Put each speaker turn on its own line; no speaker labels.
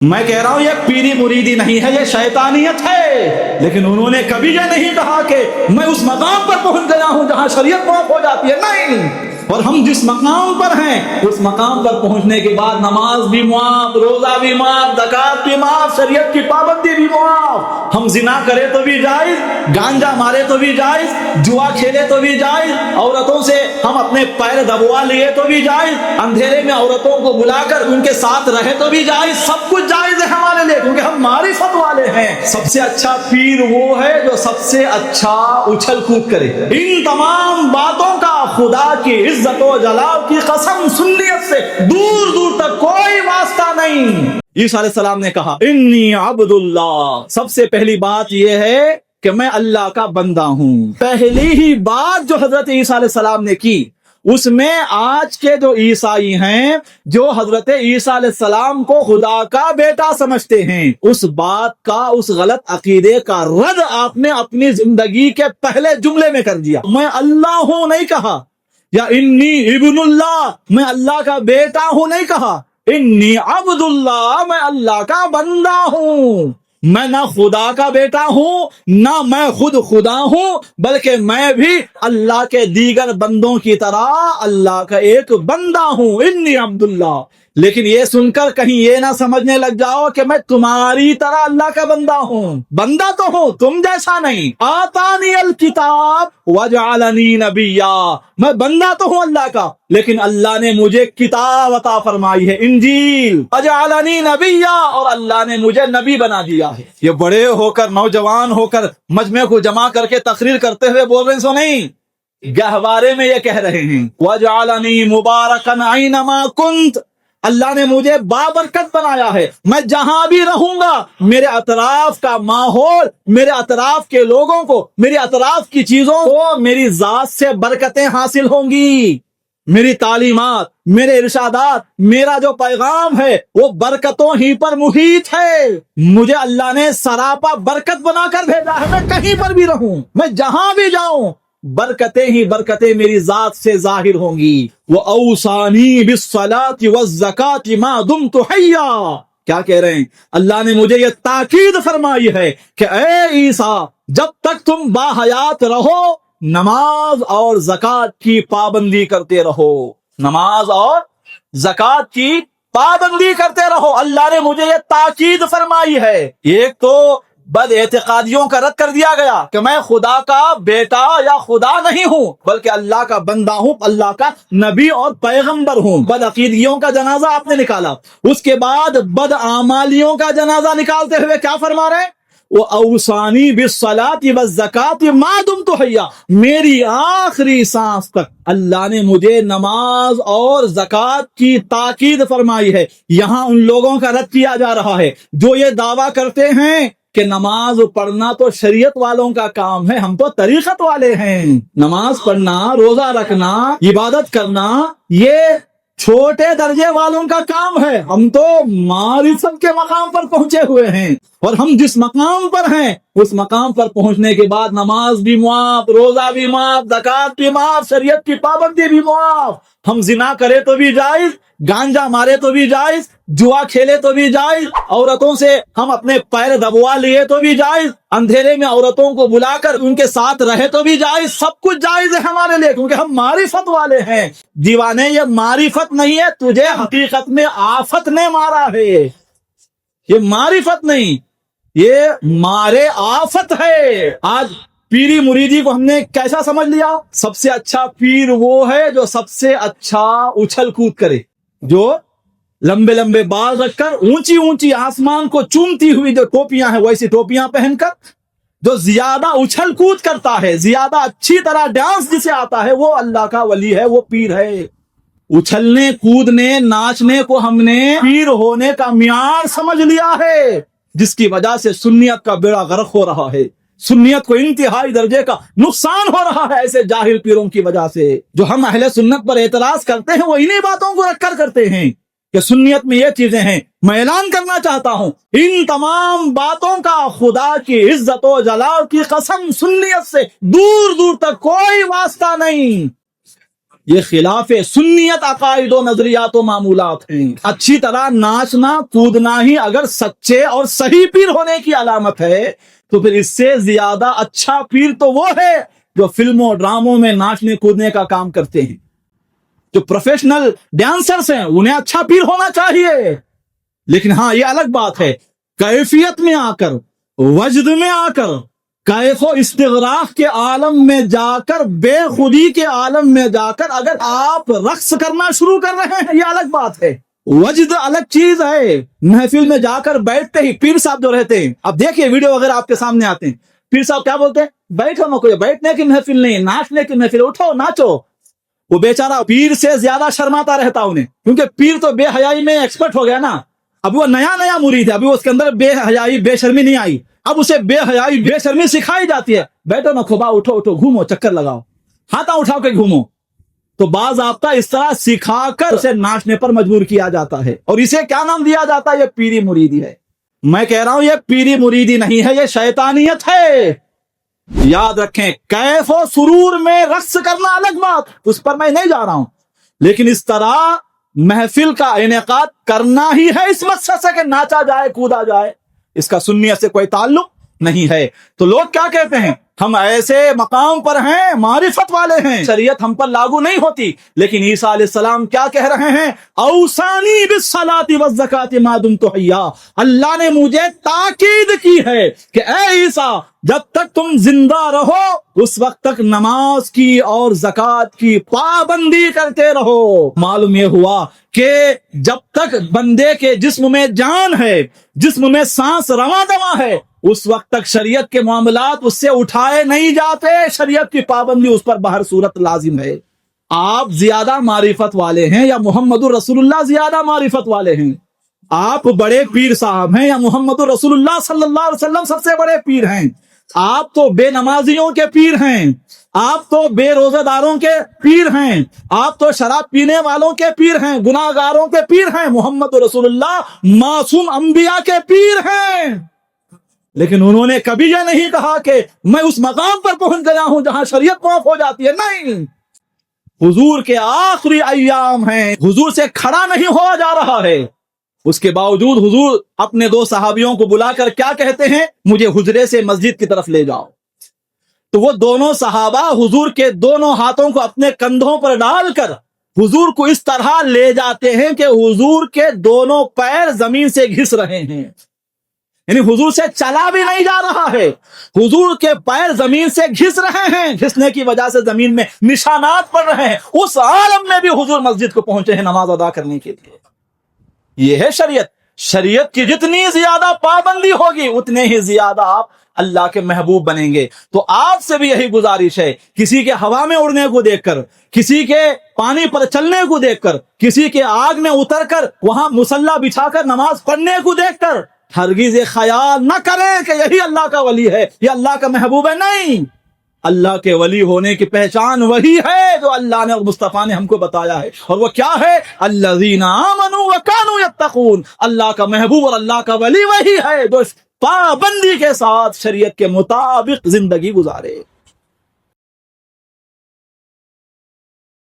मैं कह रहा हूं ये पीरी मुरीदी नहीं है, ये शैतानियत है। लेकिन उन्होंने कभी ये नहीं कहा कि मैं उस मकाम पर पहुंच गया हूं जहां शरीयत माफ हो जाती है, नहीं। और हम जिस मकाम पर हैं उस मकाम पर पहुंचने के बाद नमाज भी माफ, रोजा भी माफ, ज़कात भी माफ, शरीयत की पाबंदी भी माफ। हम जिना करे तो भी जायज, गांजा मारे तो भी जायज, जुआ खेले तो भी जायज, औरतों से हम अपने पैर दबवा लिए तो भी जायज, अंधेरे में औरतों को बुलाकर उनके साथ रहे तो भी जायज, सब कुछ जायज है हमारे लिए, क्योंकि हम मारिफत वाले हैं। सबसे अच्छा पीर वो है जो सबसे अच्छा उछल कूद करे। इन तमाम बातों का खुदा की इज्जत और जलाल की कसम सुन्नियत से दूर दूर तक कोई वास्ता नहीं। ईसा अलैहिस्सलाम ने कहा इन्नी अब्दुल्लाह। सबसे पहली बात यह है कि मैं अल्लाह का बंदा हूं। पहली ही बात जो हजरत ईसा अलैहिस्सलाम ने की, उसमें आज के जो ईसाई हैं, जो हजरत ईसा अलैहिस्सलाम को खुदा का बेटा समझते हैं, उस बात का, उस गलत अकीदे का रद्द आपने अपनी जिंदगी के पहले जुमले में कर दिया। मैं अल्लाह हूं नहीं कहा, या इन्नी इब्नुल्लाह, मैं अल्लाह का बेटा हूं नहीं कहा, इन्नी अब्दुल्लाह, मैं अल्लाह का बंदा हूं। मैं ना खुदा का बेटा हूं, ना मैं खुद खुदा हूं, बल्कि मैं भी अल्लाह के दीगर बंदों की तरह अल्लाह का एक बंदा हूं, इन्नी अब्दुल्लाह। लेकिन ये सुनकर कहीं ये ना समझने लग जाओ कि मैं तुम्हारी तरह अल्लाह का बंदा हूं। बंदा तो हूं, तुम जैसा नहीं। आतानी अल किताब वजअलनी नबिया, मैं बंदा तो हूं अल्लाह का, लेकिन अल्लाह ने मुझे किताब अता फरमाई है, इंजील। वजअलनी नबिया, और अल्लाह ने मुझे नबी बना दिया है। ये बड़े होकर, नौजवान होकर मजमे को जमा करके तकरीर करते हुए बोल रहे हैं, सो नहीं, गहवारे में ये कह रहे हैं वजअलनी मुबारकन ऐनमा कुंत, अल्लाह ने मुझे बाबरकत बनाया है। मैं जहां भी रहूंगा मेरे अतराफ का माहौल, मेरे अतराफ के लोगों को, मेरे अतराफ की चीजों को मेरी जात से बरकतें हासिल होंगी। मेरी तालीमात, मेरे इरशादात, मेरा जो पैगाम है वो बरकतों ही पर मुहित है। मुझे अल्लाह ने सरापा बरकत बनाकर भेजा है। मैं कहीं पर भी रहूं, मैं जहां भी जाऊं, बरकतें ही बरकतें मेरी जात से जाहिर होंगी। वो औसानी बिस्सलाति वज़्ज़काति मा दुम्तु हय्या, क्या कह रहे हैं? अल्लाह ने मुझे ये ताकीद फरमाई है कि ए ईसा, जब तक तुम बाहयात रहो नमाज और ज़कात की पाबंदी करते रहो, नमाज और ज़कात की पाबंदी करते रहो। अल्लाह ने मुझे ये ताकीद फरमाई है। एक तो बद एतिकादियों का रद्द कर दिया गया कि मैं खुदा का बेटा या खुदा नहीं हूं, बल्कि अल्लाह का बंदा हूं, अल्लाह का नबी और पैगंबर हूं। बद अकीदियों का जनाजा आपने निकाला। उसके बाद बद आमालियों का जनाजा निकालते हुए क्या फरमा रहे हैं? वो औसानी बिस्सलाति वज़्ज़काति मा दुम्तु हय्या, मेरी आखिरी सांस तक अल्लाह ने मुझे नमाज और ज़कात की ताकीद फरमाई है। यहाँ उन लोगों का रद्द किया जा रहा है जो ये दावा करते हैं कि नमाज पढ़ना तो शरीयत वालों का काम है, हम तो तरीकत वाले हैं। नमाज पढ़ना, रोजा रखना, इबादत करना ये छोटे दर्जे वालों का काम है। हम तो मारिफत के मकाम पर पहुंचे हुए हैं, और हम जिस मकाम पर हैं उस मकाम पर पहुंचने के बाद नमाज भी माफ, रोजा भी माफ, ज़कात भी माफ, शरीयत की पाबंदी भी माफ। हम जिना करे तो भी जायज, गांजा मारे तो भी जायज, जुआ खेले तो भी जायज, औरतों से हम अपने पैर दबवा लिए तो भी जायज, अंधेरे में औरतों को बुलाकर उनके साथ रहे तो भी जायज, सब कुछ जायज है हमारे लिए, क्योंकि हम मारिफत वाले हैं। दीवाने, ये मारिफत नहीं है, तुझे हकीकत में आफत ने मारा है। ये मारिफत नहीं, ये मारे आफत है। आज पीरी मुरीदी को हमने कैसा समझ लिया? सबसे अच्छा पीर वो है जो सबसे अच्छा उछल कूद करे, जो लंबे लंबे बाल रखकर ऊंची ऊंची आसमान को चूमती हुई जो टोपियां हैं वैसी टोपियां पहनकर, जो ज्यादा उछल कूद करता है, ज्यादा अच्छी तरह डांस जिसे आता है, वो अल्लाह का वली है, वो पीर है। उछलने कूदने नाचने को हमने पीर होने का मियार समझ लिया है, जिसकी वजह से सुन्नियत का बेड़ा गर्क हो रहा है। सुन्नियत को इंतहाई दर्जे का नुकसान हो रहा है ऐसे जाहिल पीरों की वजह से। जो हम अहले सुन्नत पर एतराज करते हैं वो इन्हीं बातों को रखकर करते हैं कि सुन्नियत में ये चीजें हैं। मैं ऐलान करना चाहता हूं, इन तमाम बातों का खुदा की इज्जत और जलाल की कसम सुन्नियत से दूर दूर तक कोई वास्ता नहीं। یہ خلاف سنیت عقائد و نظریات و معمولات ہیں. اچھی طرح ناچنا کودنا ہی اگر سچے اور صحیح پیر ہونے کی علامت ہے تو پھر اس سے زیادہ اچھا پیر تو وہ ہے جو فلموں ڈراموں میں ناچنے کودنے کا کام کرتے ہیں. جو پروفیشنل ڈانسرز ہیں انہیں اچھا پیر ہونا چاہیے. لیکن ہاں یہ الگ بات ہے کیفیت میں آ کر وجد میں آ کر کیف و استغراق کے عالم میں جا کر بے خودی کے عالم میں جا کر اگر آپ رقص کرنا شروع کر رہے ہیں یہ الگ بات ہے. وجد الگ چیز ہے. محفل میں جا کر بیٹھتے ہی پیر صاحب جو رہتے ہیں اب دیکھیے ویڈیو وغیرہ آپ کے سامنے آتے ہیں پیر صاحب کیا بولتے ہیں بیٹھو نہ کوئی بیٹھنے کی محفل نہیں ناچنے کی محفل اٹھو ناچو. وہ بیچارہ پیر سے زیادہ شرماتا رہتا انہیں کیونکہ پیر تو بے حیائی میں ایکسپرٹ ہو گیا نا. اب وہ نیا مرید ہے ابھی اس کے اندر بے حیائی بے شرمی نہیں آئی. اب اسے بے حیائی بے شرمی سکھائی جاتی ہے بیٹھو نہ کھوبا اٹھو اٹھو گھومو چکر لگاؤ ہاتھ اٹھاؤ کے گھومو. تو بعض آپ کا اس طرح سکھا کر اسے ناچنے پر مجبور کیا جاتا ہے اور اسے کیا نام دیا جاتا ہے یہ پیری مریدی ہے. میں کہہ رہا ہوں یہ پیری مریدی نہیں ہے یہ شیطانیت ہے. یاد رکھیں کیف و سرور میں رقص کرنا الگ بات اس پر میں نہیں جا رہا ہوں لیکن اس طرح محفل کا انعقاد کرنا ہی ہے اس مقصد سے کہ ناچا جائے کودا جائے اس کا سنیت سے کوئی تعلق نہیں ہے. تو لوگ کیا کہتے ہیں ہم ایسے مقام پر ہیں معرفت والے ہیں شریعت ہم پر لاگو نہیں ہوتی. لیکن عیسیٰ علیہ السلام کیا کہہ رہے ہیں اوصانی بالصلاۃ والزکاۃ ما دمت حیا. اللہ نے مجھے تاکید کی ہے کہ اے عیسیٰ جب تک تم زندہ رہو اس وقت تک نماز کی اور زکوٰۃ کی پابندی کرتے رہو. معلوم یہ ہوا کہ جب تک بندے کے جسم میں جان ہے جسم میں سانس رواں دواں ہے اس وقت تک شریعت کے معاملات اس سے اٹھائے نہیں جاتے. شریعت کی پابندی اس پر بہر صورت لازم ہے. آپ زیادہ معرفت والے ہیں یا محمد الرسول اللہ زیادہ معرفت والے ہیں؟ آپ بڑے پیر صاحب ہیں یا محمد الرسول اللہ صلی اللہ علیہ وسلم سب سے بڑے پیر ہیں؟ آپ تو بے نمازیوں کے پیر ہیں آپ تو بے روزہ داروں کے پیر ہیں آپ تو شراب پینے والوں کے پیر ہیں گناہ گاروں کے پیر ہیں. محمد رسول اللہ معصوم انبیاء کے پیر ہیں. لیکن انہوں نے کبھی یہ نہیں کہا کہ میں اس مقام پر پہنچ گیا ہوں جہاں شریعت معاف ہو جاتی ہے. نہیں حضور کے آخری ایام ہیں حضور سے کھڑا نہیں ہوا جا رہا ہے. اس کے باوجود حضور اپنے دو صحابیوں کو بلا کر کیا کہتے ہیں مجھے حجرے سے مسجد کی طرف لے جاؤ. تو وہ دونوں صحابہ حضور کے دونوں ہاتھوں کو اپنے کندھوں پر ڈال کر حضور کو اس طرح لے جاتے ہیں کہ حضور کے دونوں پیر زمین سے گھس رہے ہیں. یعنی حضور سے چلا بھی نہیں جا رہا ہے حضور کے پیر زمین سے گھس رہے ہیں. گھسنے کی وجہ سے زمین میں نشانات پڑ رہے ہیں. اس عالم میں بھی حضور مسجد کو پہنچے ہیں نماز ادا کرنے کے لیے. یہ ہے شریعت کی جتنی زیادہ پابندی ہوگی اتنے ہی زیادہ آپ اللہ کے محبوب بنیں گے. تو آپ سے بھی یہی گزارش ہے کسی کے ہوا میں اڑنے کو دیکھ کر کسی کے پانی پر چلنے کو دیکھ کر کسی کے آگ میں اتر کر وہاں مصلی بچھا کر نماز پڑھنے کو دیکھ کر ہرگز یہ خیال نہ کریں کہ یہی اللہ کا ولی ہے یہ اللہ کا محبوب ہے. نہیں اللہ کے ولی ہونے کی پہچان وہی ہے جو اللہ نے اور مصطفیٰ نے ہم کو بتایا ہے. اور وہ کیا ہے الذین آمنوا وکانوا یتقون. اللہ کا محبوب اور اللہ کا ولی وہی ہے جو پابندی کے ساتھ شریعت کے مطابق زندگی گزارے.